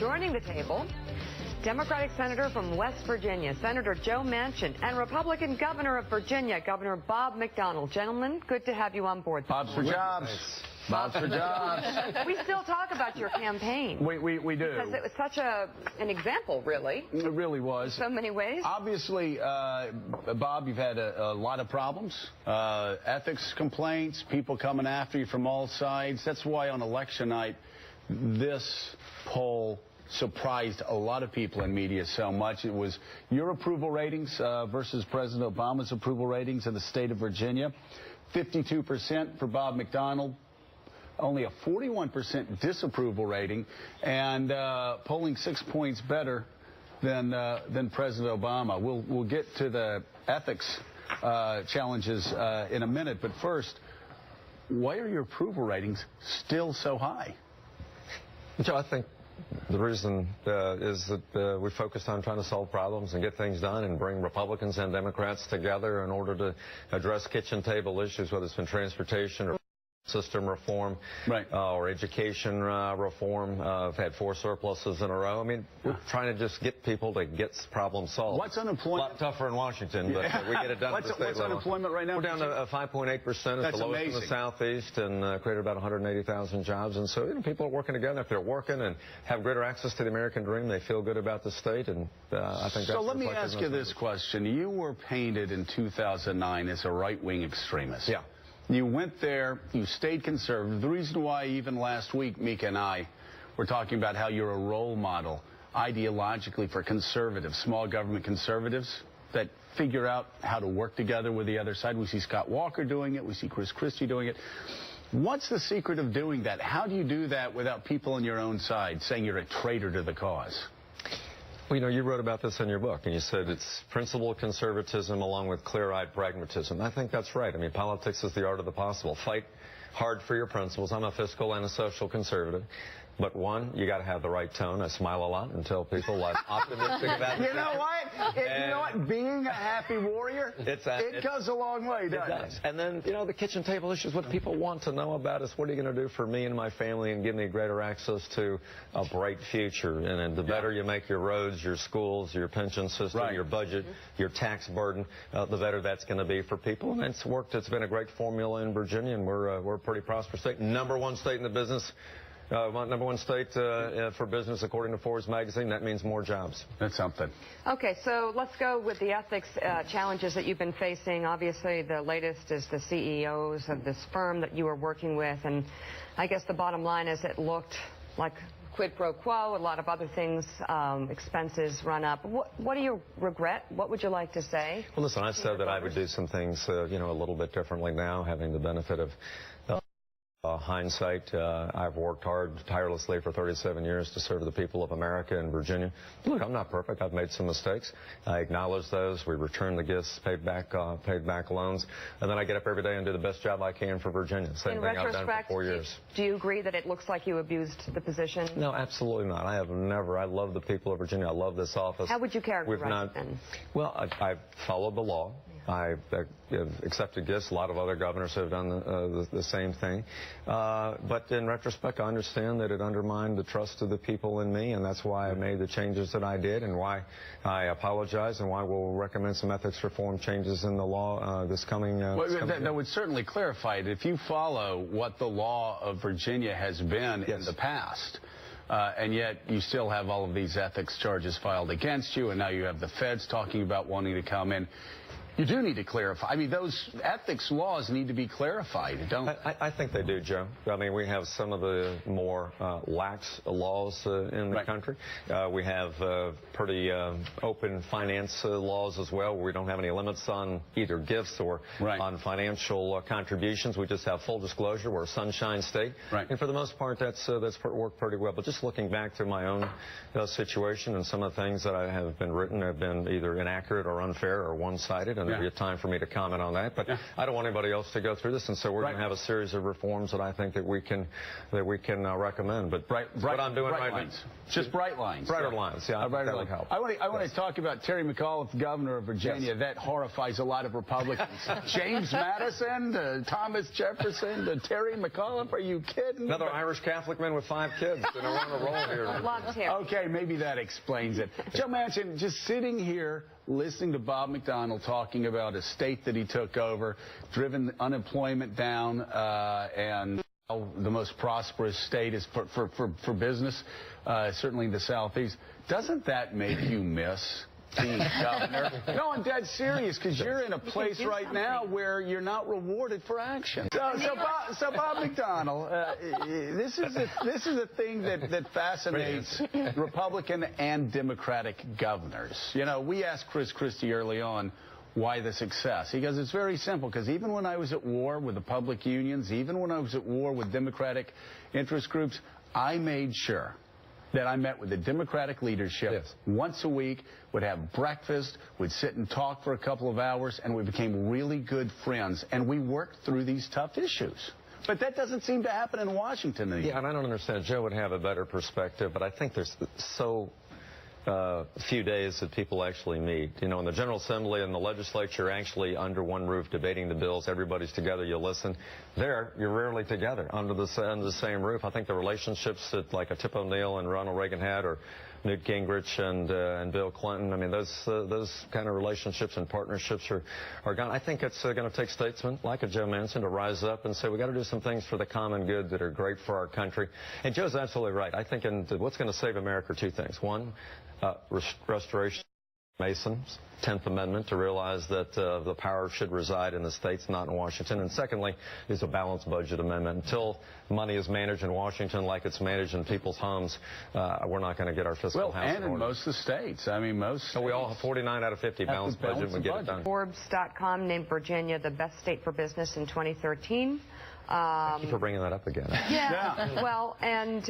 Joining the table, Democratic Senator from West Virginia, Senator Joe Manchin, and Republican Governor of Virginia, Governor Bob McDonnell. Gentlemen, good to have you on board. Bob's for jobs. Bob's for jobs. We still talk about your campaign. We do. Because it was such an example, really. It really was. In so many ways. Obviously, Bob, you've had a lot of problems. Ethics complaints, people coming after you from all sides. That's why on election night, this poll surprised a lot of people in media so much. It was your approval ratings versus President Obama's approval ratings in the state of Virginia. 52% for Bob McDonnell, only a 41% disapproval rating, and polling 6 points better than President Obama. We'll get to the ethics challenges in a minute, but first, why are your approval ratings still so high? Joe, I think the reason is that we focused on trying to solve problems and get things done and bring Republicans and Democrats together in order to address kitchen table issues, whether it's been transportation or system reform, right, or education reform. I've had 4 surpluses in a row. I mean, we're trying to just get people to get problems solved. What's unemployment? A lot tougher in Washington, but we get it done at the state What's level. unemployment right now? We're down to 5.8%. It's the lowest amazing. in the Southeast, and created about 180,000 jobs. And so, people are working together. If they're working and have greater access to the American dream, they feel good about the state, and I think that's so. Let me ask you this question. You were painted in 2009 as a right-wing extremist. Yeah. You went there, you stayed conservative. The reason why even last week, Mika and I were talking about how you're a role model ideologically for conservatives, small government conservatives that figure out how to work together with the other side. We see Scott Walker doing it. We see Chris Christie doing it. What's the secret of doing that? How do you do that without people on your own side saying you're a traitor to the cause? Well, you wrote about this in your book, and you said it's principled conservatism along with clear-eyed pragmatism. I think that's right. I mean, politics is the art of the possible. Fight hard for your principles. I'm a fiscal and a social conservative. But one, you got to have the right tone. I smile a lot and tell people I'm optimistic about it. You know what? Being a happy warrior, it goes a long way, doesn't it? And then, the kitchen table issues, what people want to know about is what are you going to do for me and my family and give me greater access to a bright future. And the better you make your roads, your schools, your pension system, your budget, your tax burden, the better that's going to be for people. And it's worked. It's been a great formula in Virginia, and we're a pretty prosperous state. Number 1 state in the business. Number 1 state for business, according to Forbes magazine. That means more jobs. That's something. Okay, so let's go with the ethics challenges that you've been facing. Obviously, the latest is the CEOs of this firm that you were working with. And I guess the bottom line is it looked like quid pro quo, a lot of other things, expenses run up. What do you regret? What would you like to say? Well, listen, I said that I would do some things, a little bit differently now, having the benefit of hindsight. I've worked hard, tirelessly for 37 years to serve the people of America and Virginia. Look, I'm not perfect. I've made some mistakes. I acknowledge those. We returned the gifts, paid back loans, and then I get up every day and do the best job I can for Virginia. Same thing I've done for 4 years. Do you agree that it looks like you abused the position? No, absolutely not. I have never. I love the people of Virginia. I love this office. How would you characterize it then? Well, I've followed the law. I've accepted gifts. A lot of other governors have done the same thing. But in retrospect, I understand that it undermined the trust of the people in me, and that's why I made the changes that I did, and why I apologize, and why we'll recommend some ethics reform changes in the law this coming year. That would certainly clarify it. If you follow what the law of Virginia has been in the past, and yet you still have all of these ethics charges filed against you, and now you have the feds talking about wanting to come in. You do need to clarify. I mean, those ethics laws need to be clarified, don't they? I think they do, Joe. I mean, we have some of the more lax laws in the country. We have pretty open finance laws as well, where we don't have any limits on either gifts or on financial contributions. We just have full disclosure. We're a sunshine state. And for the most part, that's worked pretty well. But just looking back to my own situation, and some of the things that have been written have been either inaccurate or unfair or one-sided. and there'll be a time for me to comment on that. But I don't want anybody else to go through this, and so we're going to have a series of reforms that I think that we can recommend. But what I'm doing right now, just bright lines, brighter lines. Yeah, that would help. I want to talk about Terry McAuliffe, governor of Virginia. That horrifies a lot of Republicans. James Madison, Thomas Jefferson, Terry McAuliffe. Are you kidding? Another Irish Catholic man with 5 kids. We're on a roll here. Love Terry. Okay, maybe that explains it. Joe Manchin, just sitting here listening to Bob McDonnell talking about a state that he took over, driven unemployment down, and the most prosperous state is for business, certainly the Southeast. Doesn't that make you miss being governor? No, I'm dead serious, because you're in a place right now where you're not rewarded for action. So Bob McDonnell, this is a thing that fascinates Republican and Democratic governors. You know, we asked Chris Christie early on, why the success? He goes, it's very simple, because even when I was at war with the public unions, even when I was at war with Democratic interest groups, I made sure that I met with the Democratic leadership once a week, would have breakfast, would sit and talk for a couple of hours, and we became really good friends, and we worked through these tough issues. But that doesn't seem to happen in Washington anymore. Yeah, and I don't understand. Joe would have a better perspective, but I think there's so few days that people actually meet. You know, in the General Assembly and the legislature actually under one roof debating the bills, everybody's together, you listen. There, you're rarely together under the same roof. I think the relationships that like a Tip O'Neill and Ronald Reagan had, or Newt Gingrich and Bill Clinton, I mean, those kind of relationships and partnerships are gone. I think it's going to take statesmen like a Joe Manchin to rise up and say, we got to do some things for the common good that are great for our country. And Joe's absolutely right. I think what's going to save America are 2 things. One, restoration of Mason's 10th Amendment, to realize that the power should reside in the states, not in Washington. And secondly, is a balanced budget amendment. Until money is managed in Washington like it's managed in people's homes, we're not going to get our fiscal house in order. And in most of the states. I mean, most states. So we all have 49 out of 50 balanced budget, we get it done. Forbes.com named Virginia the best state for business in 2013. Thank you for bringing that up again. Yeah. Well, and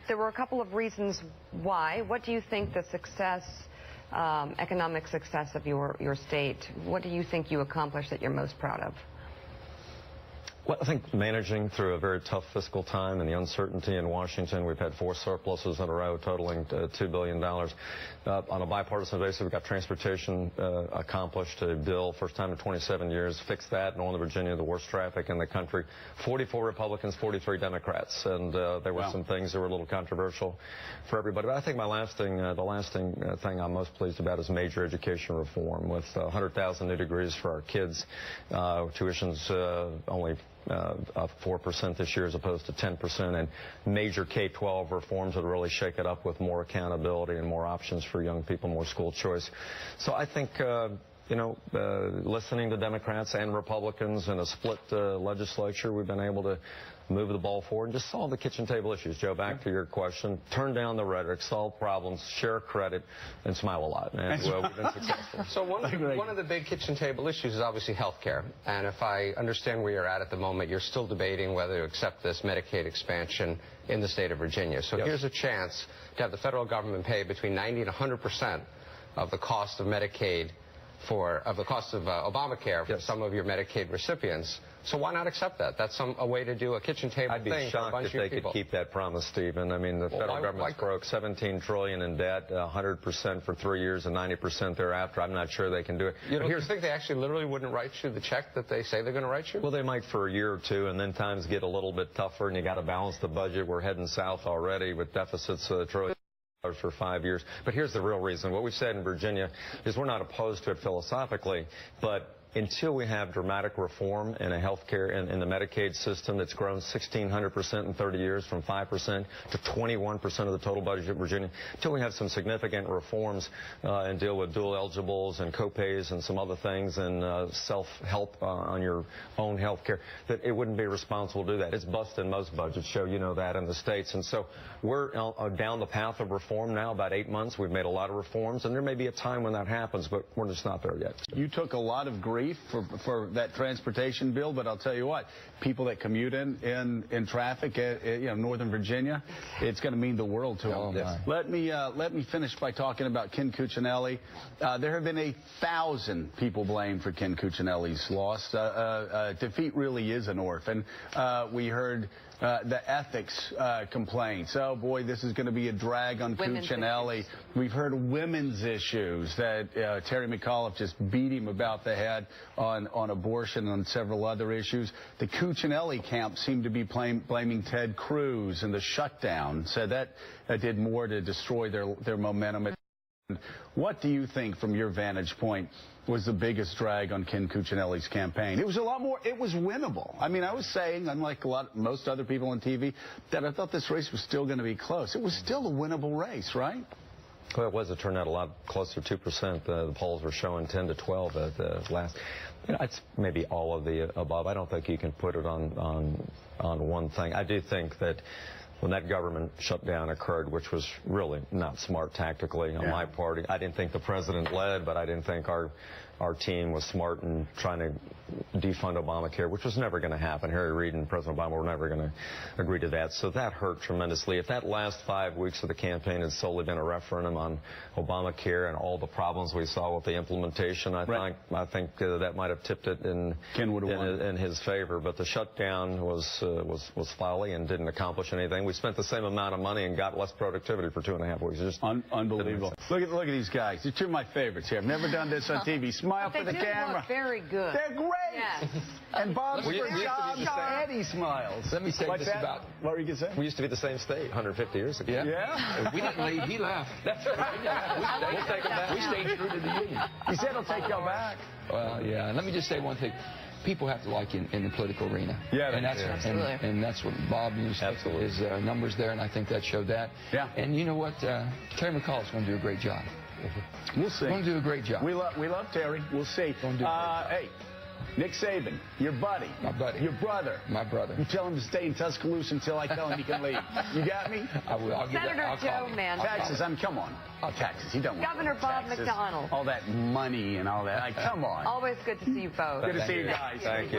there were a couple of reasons why. What do you think the success, economic success of your state, what do you think you accomplished that you're most proud of? Well, I think managing through a very tough fiscal time and the uncertainty in Washington, we've had 4 surpluses in a row totaling $2 billion. On a bipartisan basis, we've got transportation accomplished, a bill, first time in 27 years, fixed that. Northern Virginia, the worst traffic in the country. 44 Republicans, 43 Democrats. And there were some things that were a little controversial for everybody. But I think the lasting thing I'm most pleased about is major education reform, with 100,000 new degrees for our kids, tuitions only up 4% this year as opposed to 10%, and major K-12 reforms that really shake it up with more accountability and more options for young people, more school choice. So I think, listening to Democrats and Republicans in a split legislature, we've been able to move the ball forward and just solve the kitchen table issues. Joe, back to your question, turn down the rhetoric, solve problems, share credit, and smile a lot. And we've been successful. So one of the big kitchen table issues is obviously health care. And if I understand where you're at the moment, you're still debating whether to accept this Medicaid expansion in the state of Virginia. So here's a chance to have the federal government pay between 90 and 100% of the cost of Medicaid of the cost of Obamacare for some of your Medicaid recipients. So why not accept that? That's a way to do a kitchen table thing. I'd be shocked if they could keep that promise, Stephen. I mean, the federal government's broke, $17 trillion in debt, 100% for 3 years and 90% thereafter. I'm not sure they can do it. You think they actually literally wouldn't write you the check that they say they're going to write you? Well, they might for a year or two, and then times get a little bit tougher, and you got to balance the budget. We're heading south already with deficits trillion for 5 years. But here's the real reason. What we've said in Virginia is we're not opposed to it philosophically, but until we have dramatic reform in a health care in the Medicaid system that's grown 1,600% in 30 years, from 5% to 21% of the total budget of Virginia, until we have some significant reforms and deal with dual eligibles and copays and some other things and self-help on your own health care, that it wouldn't be responsible to do that. It's bust in most budgets, Joe, you know that, in the states. And so we're down the path of reform now, about 8 months. We've made a lot of reforms, and there may be a time when that happens, but we're just not there yet. You took a lot of grief relief for that transportation bill, but I'll tell you what, people that commute in traffic, Northern Virginia, it's going to mean the world to them. Let me finish by talking about Ken Cuccinelli. There have been 1,000 people blamed for Ken Cuccinelli's loss. Defeat really is an orphan. We heard the ethics complaints. Oh, boy, this is going to be a drag on Cuccinelli. We've heard women's issues that Terry McAuliffe just beat him about the head on abortion and on several other issues. The Cuccinelli camp seemed to be blaming Ted Cruz and the shutdown, said that did more to destroy their momentum. What do you think, from your vantage point, was the biggest drag on Ken Cuccinelli's campaign? It was a lot more. It was winnable. I mean, I was saying, unlike most other people on TV, that I thought this race was still going to be close. It was still a winnable race, right? Well, it was. It turned out a lot closer, 2%. The polls were showing 10 to 12 at the last. It's maybe all of the above. I don't think you can put it on one thing. I do think that when that government shutdown occurred, which was really not smart tactically on my part, I didn't think the president led, but I didn't think our team was smart in trying to defund Obamacare, which was never going to happen. Harry Reid and President Obama were never going to agree to that. So that hurt tremendously. If that last 5 weeks of the campaign had solely been a referendum on Obamacare and all the problems we saw with the implementation, I think that might have tipped it in his favor. But the shutdown was folly and didn't accomplish anything. We spent the same amount of money and got less productivity for 2.5 weeks. It's just unbelievable. Look at these guys. You're two of my favorites here. I've never done this on TV. Smile for the camera. Look very good. They're great. Yes. And Bob's Eddie smiles. Let me say this about. What were you going to say? We used to be the same state 150 years ago. Yeah. We didn't leave. He left. That's right. We'll take him back. We stayed true to the union. He said he'll take y'all back. Well, yeah. And let me just say one thing. People have to like you in the political arena. Yeah, and that's what Bob used his numbers there, and I think that showed that. Yeah. And you know what? Terry McAuliffe's going to do a great job. We'll see. Going to do a great job. We love Terry. We'll see. Hey, Nick Saban, your buddy. My buddy. Your brother. My brother. You tell him to stay in Tuscaloosa until I tell him he can leave. You got me? I will. Senator Joe Manchin. Taxes, come on. Taxes. He don't want Governor Bob taxes. McDonnell. All that money and all that. Come on. Always good to see you both. Good to see you guys. Thank you.